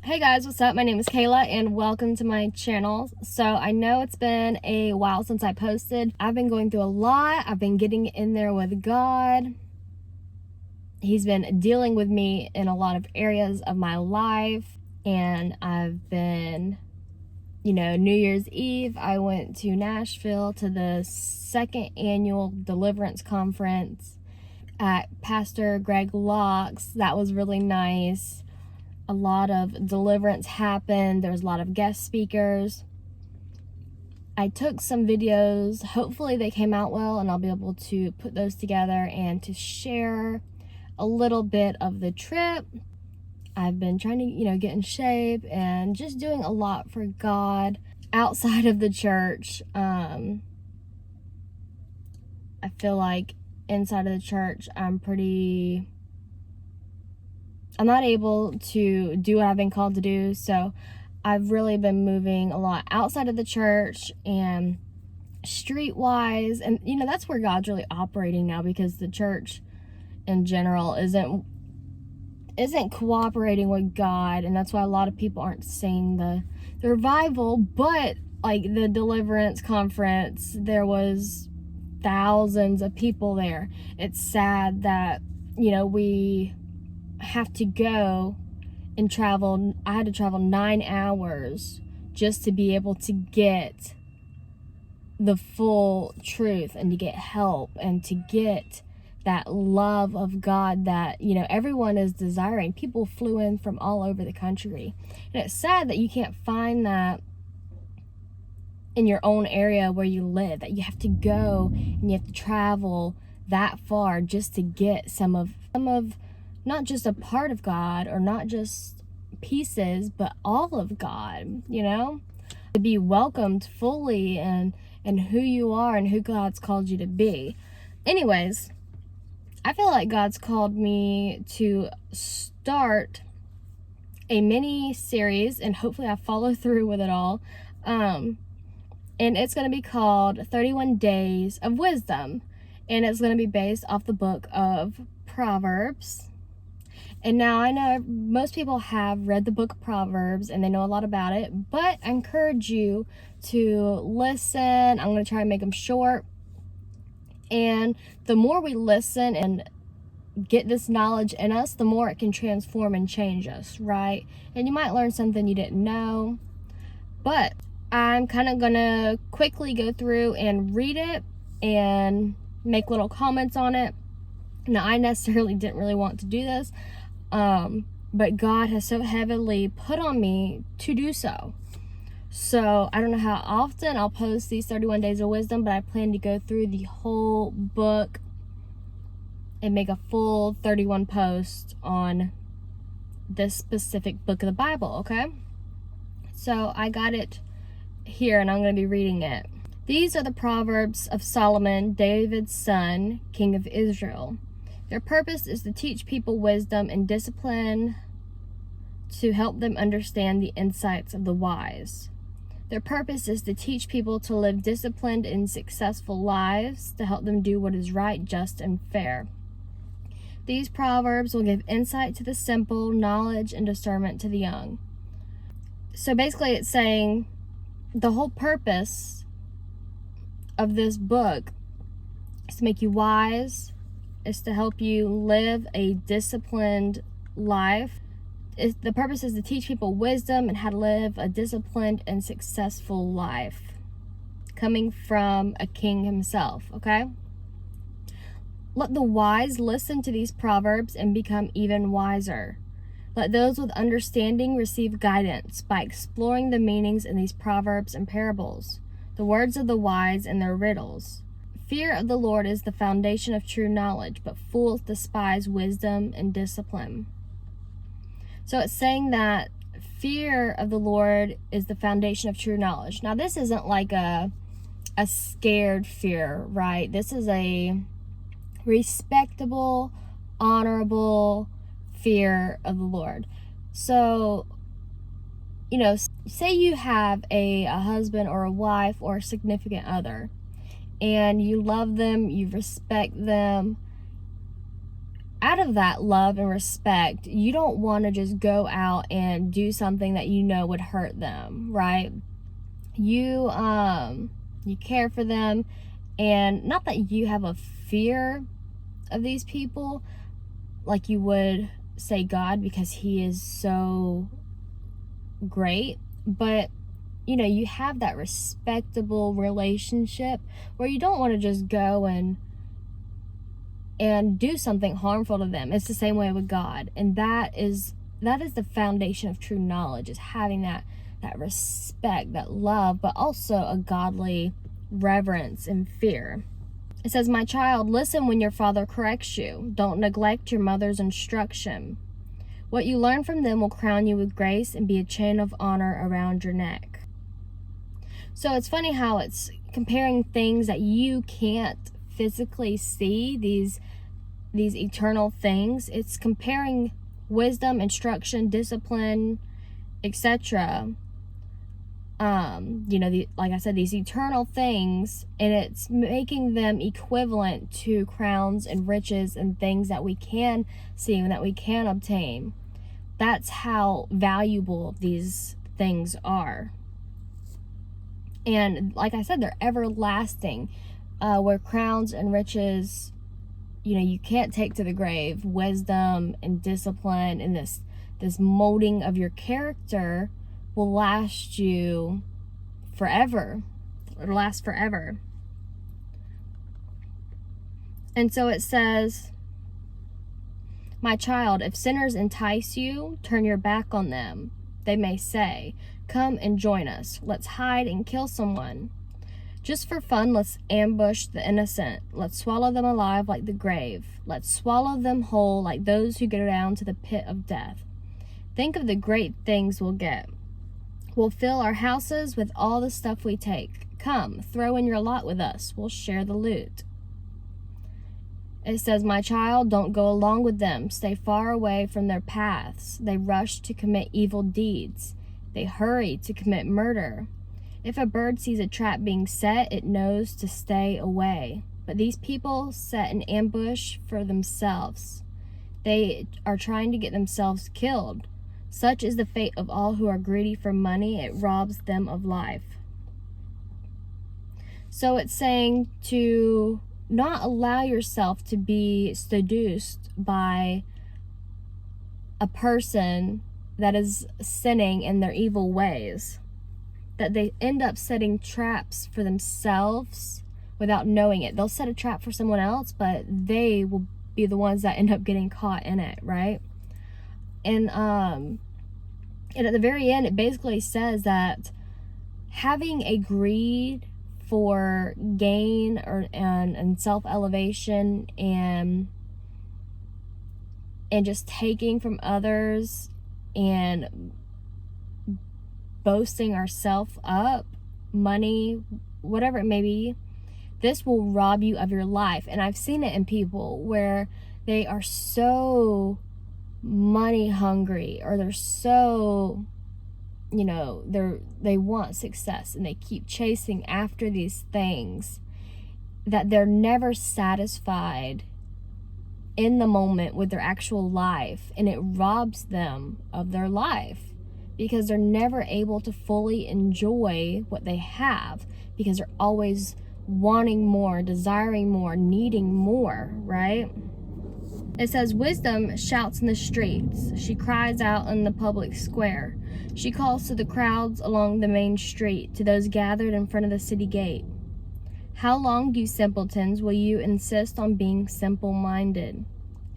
Hey guys, what's up? My name is Kayla and welcome to my channel. So I know it's been a while since I posted. I've been going through a lot. I've been getting in there with God. He's been dealing with me in a lot of areas of my life, and I've been, New Year's Eve, I went to Nashville to the second annual deliverance conference at Pastor Greg Locke's. That was really nice. A lot of deliverance happened. There was a lot of guest speakers. I took some videos. Hopefully they came out well, and I'll be able to put those together and to share a little bit of the trip. I've been trying to, get in shape and just doing a lot for God outside of the church. I feel like inside of the church, I'm not able to do what I've been called to do, so I've really been moving a lot outside of the church and streetwise, and that's where God's really operating now, because the church in general isn't cooperating with God, and that's why a lot of people aren't seeing the revival. But like the deliverance conference, there was thousands of people there. It's sad that we have to go and travel. I had to travel 9 hours just to be able to get the full truth and to get help and to get that love of God that everyone is desiring. People flew in from all over the country, and it's sad that you can't find that in your own area where you live, that you have to go and you have to travel that far just to get some of not just a part of God, or not just pieces, but all of God, to be welcomed fully and who you are and who God's called you to be. Anyways, I feel like God's called me to start a mini series, and hopefully I follow through with it all. And it's going to be called 31 Days of Wisdom, and it's going to be based off the book of Proverbs. And now I know most people have read the book of Proverbs and they know a lot about it, but I encourage you to listen. I'm going to try to make them short. And the more we listen and get this knowledge in us, the more it can transform and change us, right? And you might learn something you didn't know. But I'm kind of going to quickly go through and read it and make little comments on it. Now, I necessarily didn't really want to do this, but God has so heavily put on me to do so. So I don't know how often I'll post these 31 Days of Wisdom, but I plan to go through the whole book and make a full 31 posts on this specific book of the Bible, okay? So I got it here, and I'm going to be reading it. These are the Proverbs of Solomon, David's son, king of Israel. Their purpose is to teach people wisdom and discipline, to help them understand the insights of the wise. Their purpose is to teach people to live disciplined and successful lives, to help them do what is right, just, and fair. These proverbs will give insight to the simple, knowledge and discernment to the young. So basically it's saying the whole purpose of this book is to make you wise, is to help you live a disciplined life. The purpose is to teach people wisdom and how to live a disciplined and successful life, coming from a king himself, okay? Let the wise listen to these proverbs and become even wiser. Let those with understanding receive guidance by exploring the meanings in these proverbs and parables, the words of the wise and their riddles. Fear of the Lord is the foundation of true knowledge, but fools despise wisdom and discipline. So it's saying that fear of the Lord is the foundation of true knowledge. Now, this isn't like a scared fear, right? This is a respectable, honorable fear of the Lord. So, you know, say you have a husband or a wife or a significant other, and you love them, you respect them. Out of that love and respect, you don't want to just go out and do something that you know would hurt them, right? You care for them, and not that you have a fear of these people like you would say God, because he is so great, but you know, you have that respectable relationship where you don't want to just go and do something harmful to them. It's the same way with God, and that is the foundation of true knowledge, is having that respect, that love, but also a godly reverence and fear. It says, "My child, listen when your father corrects you. Don't neglect your mother's instruction. What you learn from them will crown you with grace and be a chain of honor around your neck." So it's funny how it's comparing things that you can't physically see, these eternal things. It's comparing wisdom, instruction, discipline, etc. You know, like I said, these eternal things, and it's making them equivalent to crowns and riches and things that we can see and that we can obtain. That's how valuable these things are. And like I said, they're everlasting, where crowns and riches, you know, you can't take to the grave. Wisdom and discipline and this molding of your character will last you forever. It'll last forever. And so it says, "My child, if sinners entice you, turn your back on them. They may say, 'Come and join us. Let's hide and kill someone. Just for fun, let's ambush the innocent. Let's swallow them alive like the grave. Let's swallow them whole like those who go down to the pit of death. Think of the great things we'll get. We'll fill our houses with all the stuff we take. Come, throw in your lot with us. We'll share the loot." It says, "My child, don't go along with them. Stay far away from their paths. They rush to commit evil deeds. They hurry to commit murder. If a bird sees a trap being set, it knows to stay away. But these people set an ambush for themselves. They are trying to get themselves killed. Such is the fate of all who are greedy for money. It robs them of life." So it's saying to not allow yourself to be seduced by a person that is sinning in their evil ways, that they end up setting traps for themselves without knowing it. They'll set a trap for someone else, but they will be the ones that end up getting caught in it, right? And at the very end, it basically says that having a greed for gain and self-elevation and just taking from others and boasting ourselves up, money, whatever it may be, this will rob you of your life. And I've seen it in people where they are so money hungry, or they're so, you know, they want success and they keep chasing after these things, that they're never satisfied in the moment with their actual life, and it robs them of their life because they're never able to fully enjoy what they have, because they're always wanting more, desiring more, needing more, right? It says, "Wisdom shouts in the streets. She cries out in the public square. She calls to the crowds along the main street, to those gathered in front of the city gate. How long, you simpletons, will you insist on being simple-minded?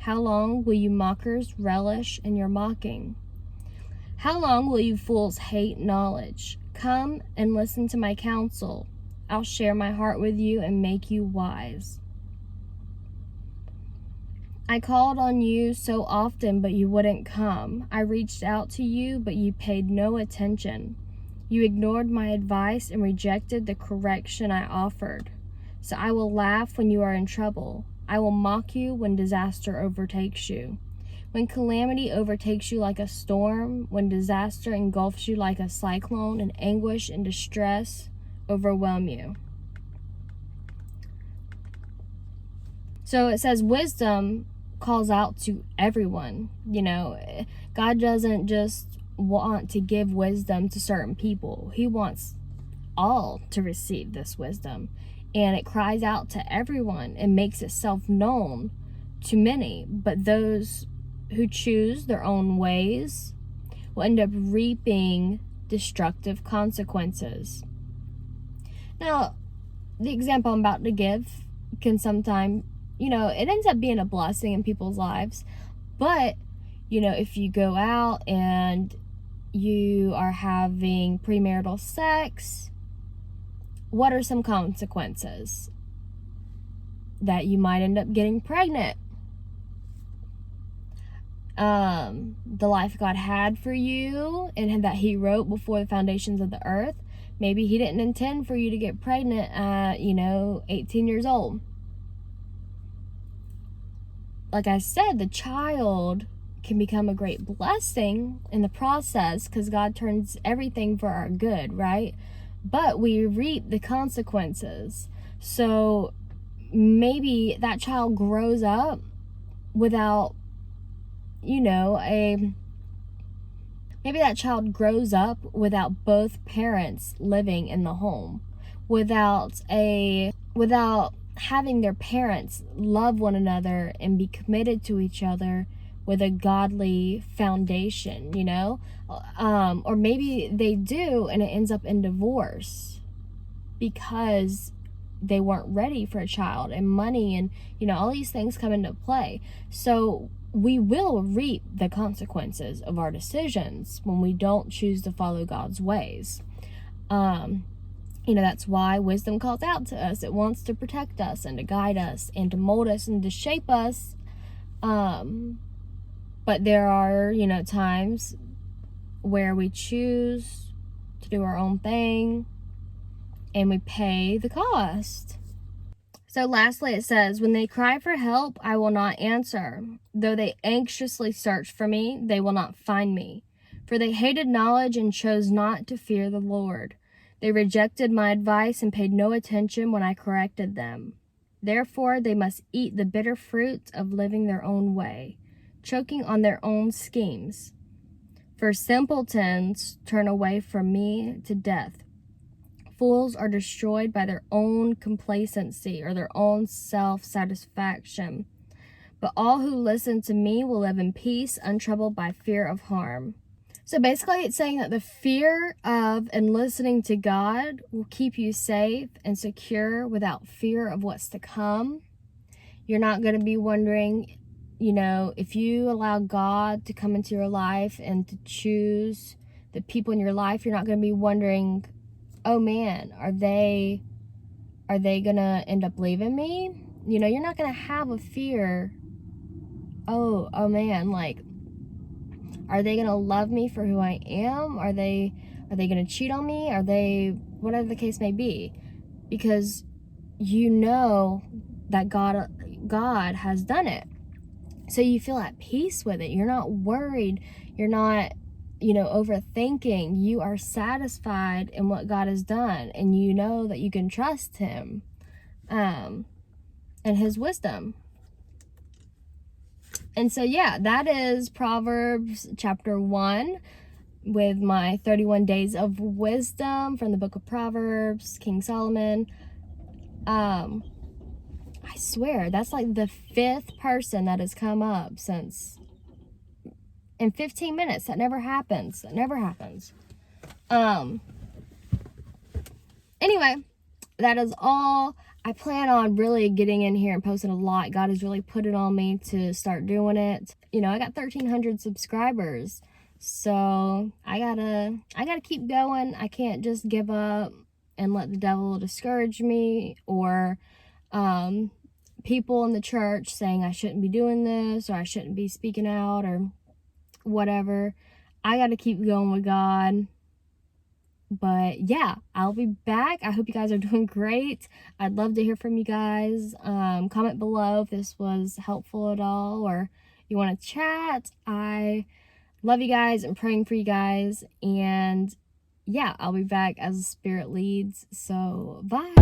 How long will you mockers relish in your mocking? How long will you fools hate knowledge? Come and listen to my counsel. I'll share my heart with you and make you wise." I called on you so often, but you wouldn't come. I reached out to you, but you paid no attention. You ignored my advice and rejected the correction I offered. So I will laugh when you are in trouble. I will mock you when disaster overtakes you. When calamity overtakes you like a storm, when disaster engulfs you like a cyclone, and anguish and distress overwhelm you. So it says wisdom calls out to everyone. God doesn't just want to give wisdom to certain people. He wants all to receive this wisdom. And it cries out to everyone and makes itself known to many. But those who choose their own ways will end up reaping destructive consequences. Now, the example I'm about to give can sometimes, it ends up being a blessing in people's lives. But, if you go out and you are having premarital sex, what are some consequences? That you might end up getting pregnant. The life God had for you and that He wrote before the foundations of the earth, maybe He didn't intend for you to get pregnant at, 18 years old. Like I said, the child can become a great blessing in the process because God turns everything for our good, right? But we reap the consequences. So maybe that child grows up without, maybe that child grows up without both parents living in the home, without having their parents love one another and be committed to each other with a godly foundation, or maybe they do and it ends up in divorce because they weren't ready for a child, and money and all these things come into play. So we will reap the consequences of our decisions when we don't choose to follow God's ways. That's why wisdom calls out to us. It wants to protect us and to guide us and to mold us and to shape us. But there are, times where we choose to do our own thing and we pay the cost. So lastly, it says, when they cry for help, I will not answer. Though they anxiously search for me, they will not find me. For they hated knowledge and chose not to fear the Lord. They rejected my advice and paid no attention when I corrected them. Therefore, they must eat the bitter fruit of living their own way, choking on their own schemes. For simpletons turn away from me to death. Fools are destroyed by their own complacency or their own self-satisfaction. But all who listen to me will live in peace, untroubled by fear of harm. So basically it's saying that the fear of and listening to God will keep you safe and secure without fear of what's to come. You're not going to be wondering, if you allow God to come into your life and to choose the people in your life, you're not going to be wondering, oh man, are they going to end up leaving me? You're not going to have a fear, oh man, are they going to love me for who I am? Are they going to cheat on me? Are they, whatever the case may be? Because that God has done it. So you feel at peace with it. You're not worried. You're not, overthinking. You are satisfied in what God has done. And you know that you can trust Him and His wisdom. And so, that is Proverbs chapter 1 with my 31 days of wisdom from the book of Proverbs, King Solomon. I swear, that's like the 5th person that has come up since in 15 minutes. That never happens. Anyway, that is all. I plan on really getting in here and posting a lot. God has really put it on me to start doing it. I got 1,300 subscribers. So I gotta keep going. I can't just give up and let the devil discourage me or people in the church saying I shouldn't be doing this or I shouldn't be speaking out or whatever. I got to keep going with God. But yeah, I'll be back. I hope you guys are doing great. I'd love to hear from you guys. Comment below if this was helpful at all or you want to chat. I love you guys. I'm praying for you guys. And yeah, I'll be back as the Spirit leads. So bye.